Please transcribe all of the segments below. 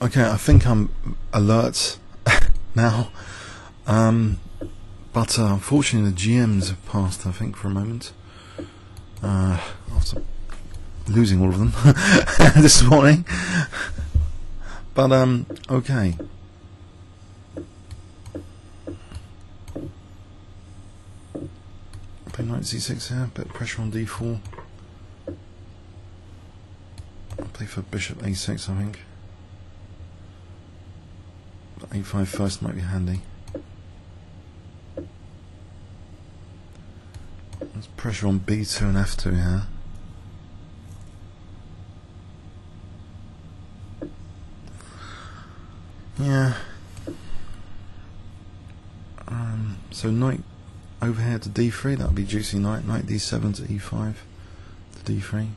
Okay, I think I'm alert now, but unfortunately the GMs have passed, I think, for a moment, after losing all of them this morning. But okay. Play knight c6 here, bit of pressure on d4. I'll play for bishop a6, I think. But a5 first might be handy. There's pressure on b2 and f2 here. Yeah. So knight over here to d3, that would be juicy knight. Knight d7 to e5 to d3.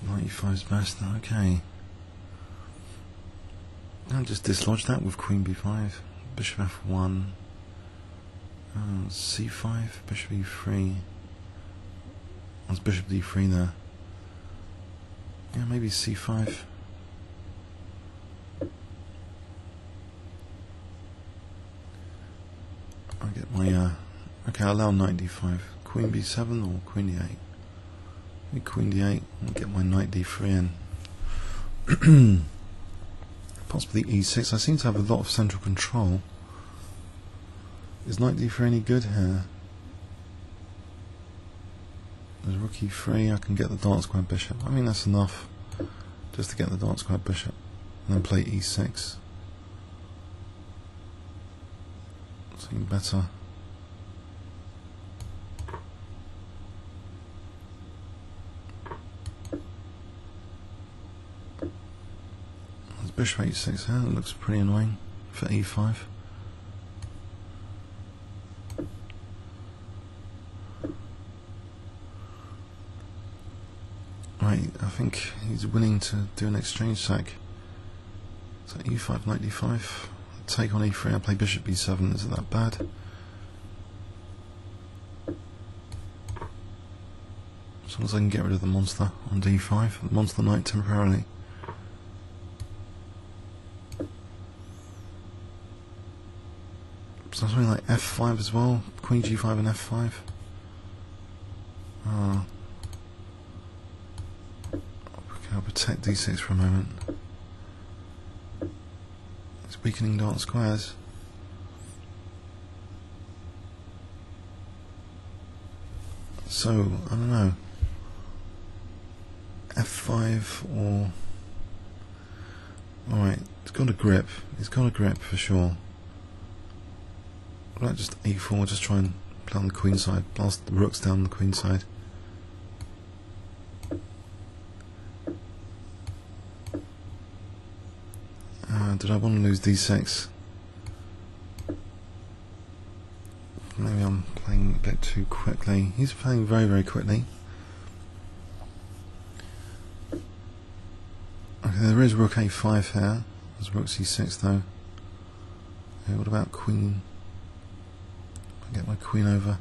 Knight e5 is best. Okay. I'll just dislodge that with queen b5, bishop f1, c5, bishop e3. That's bishop d3 there. Yeah, maybe c5. I'll get my okay, I'll allow knight d5. Queen b7 or queen d8? Maybe queen d8 and get my knight d3 in. Possibly e6. I seem to have a lot of central control. Is knight d3 any good here? There's rook e3, I can get the dark square bishop. I mean, that's enough just to get the dark square bishop. And then play e6. Something better. There's bishop h6 here, that looks pretty annoying for e5. Right, I think he's willing to do an exchange sack. So e5, knight d5, take on e3, I play bishop b7, is it that bad? As long as I can get rid of the monster on d5, the monster knight temporarily. So something like f5 as well, queen g5 and f5. I'll protect d6 for a moment. It's weakening dark squares. So, I don't know. f5 or... Alright, it's got a grip. It's got a grip for sure. What about just e4, just try and play on the queen side, blast the rooks down the queen side. Did I want to lose d6? Maybe I'm playing a bit too quickly. He's playing very, very quickly. Okay, there is rook a5 here. There's rook c6 though. Okay, what about queen? I'll get my queen over.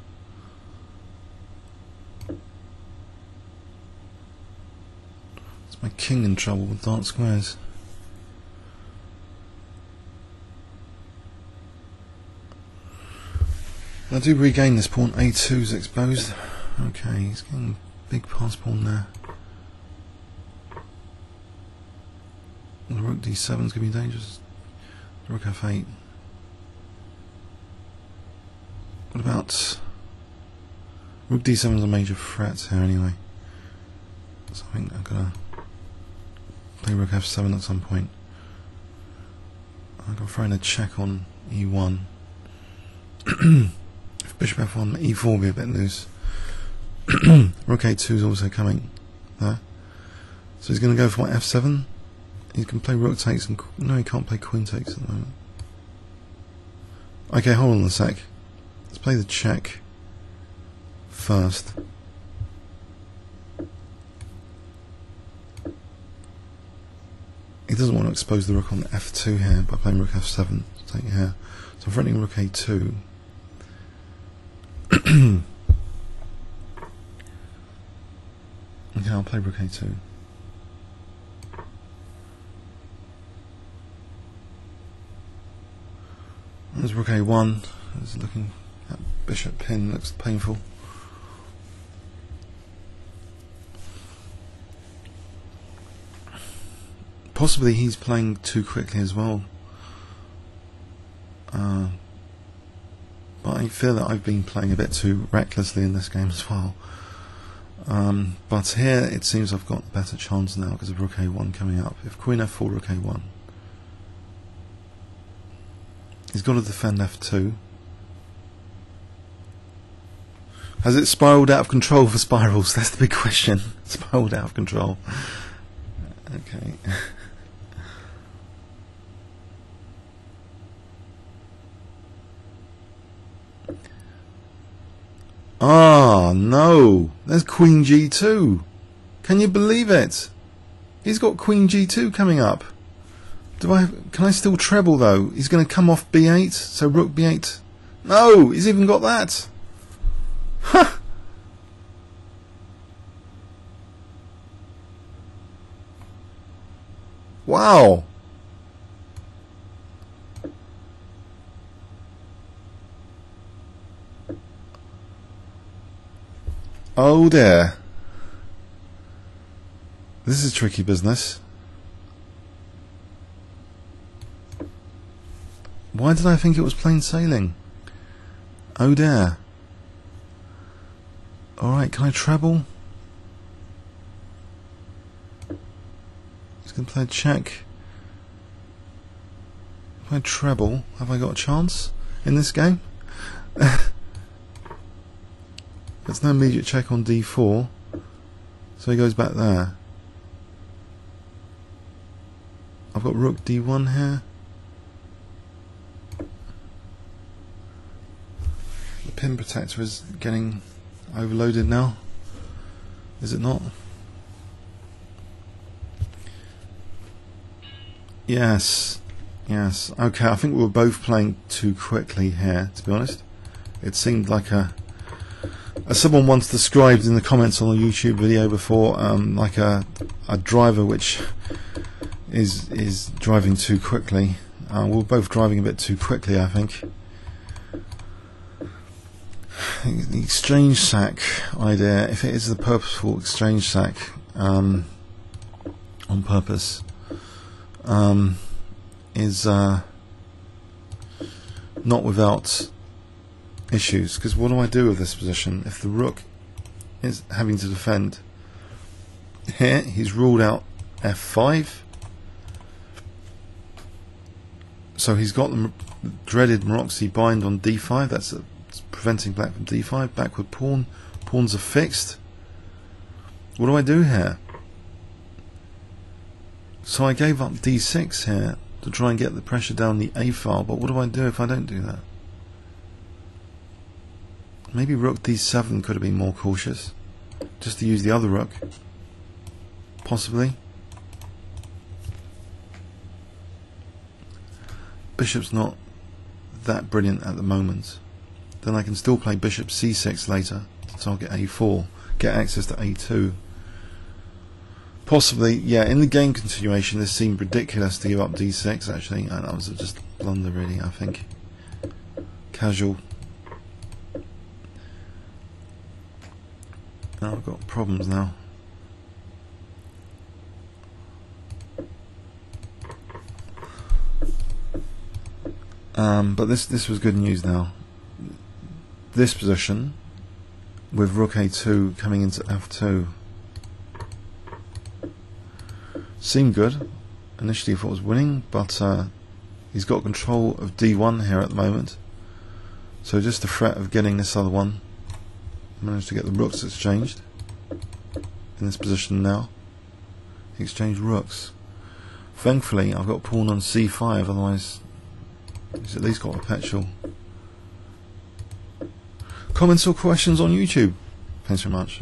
Is my king in trouble with dark squares? I do regain this pawn. a2 is exposed. Okay, he's getting a big pass pawn there. The rook d7 is going to be dangerous. Rook f8. What about... Rook d7 is a major threat here anyway. So I think I'm going to play rook f7 at some point. I'm going to throw in a check on e1. If bishop f1, e4 will be a bit loose. Rook a2 is also coming there. So he's going to go for my f7. He can play rook takes and... No, he can't play queen takes at the moment. Okay, hold on a sec. Let's play the check first. He doesn't want to expose the rook on f2 here by playing rook f7. Take here. So I'm threatening rook a2. Okay, I'll play Rook A2. There's Rook A1. It's looking, that bishop pin looks painful. Possibly he's playing too quickly as well. But I feel that I've been playing a bit too recklessly in this game as well. But here it seems I've got a better chance now because of Rook A1 coming up. If Queen F4, Rook A1, he's got to defend F2. Has it spiraled out of control for spirals? That's the big question. Spiraled out of control. Okay. Ah, no. There's Queen G2. Can you believe it? He's got Queen G2 coming up. Can I still treble though? He's going to come off B8, so Rook B8. No, he's even got that. Huh. Wow. Oh dear. This is tricky business. Why did I think it was plain sailing? Oh dear. Alright, can I treble? He's going to play a check. If I treble, have I got a chance in this game? There's no immediate check on D4, so he goes back there. I've got Rook D1 here. The pin protector is getting overloaded now, is it not? Yes, yes. Okay, I think we were both playing too quickly here, to be honest. It seemed like as someone once described in the comments on a YouTube video before, like a driver which is driving too quickly. We're both driving a bit too quickly, I think. The exchange sack idea, if it is the purposeful exchange sack on purpose, is not without issues, because what do I do with this position if the Rook is having to defend? Here he's ruled out F5, so he's got the dreaded Maroczy bind on D5. That's preventing black from D5. Backward pawn. Pawns are fixed. What do I do here? So I gave up D6 here to try and get the pressure down the A file, but what do I do if I don't do that? Maybe Rook D7 could have been more cautious, just to use the other Rook, possibly. Bishop's not that brilliant at the moment. Then I can still play Bishop C6 later to target A4, get access to A2. Possibly, yeah, in the game continuation this seemed ridiculous to give up D6 actually, and that was just a blunder really, I think. Casual. Now I've got problems now. But this was good news now. This position with Rook A2 coming into F2 seemed good. Initially I thought it was winning, but he's got control of D1 here at the moment. So just the threat of getting this other one. Managed to get the rooks exchanged in this position now. He exchanged rooks. Thankfully I've got pawn on C5, otherwise he's at least got a perpetual. Comments or questions on YouTube? Thanks very much.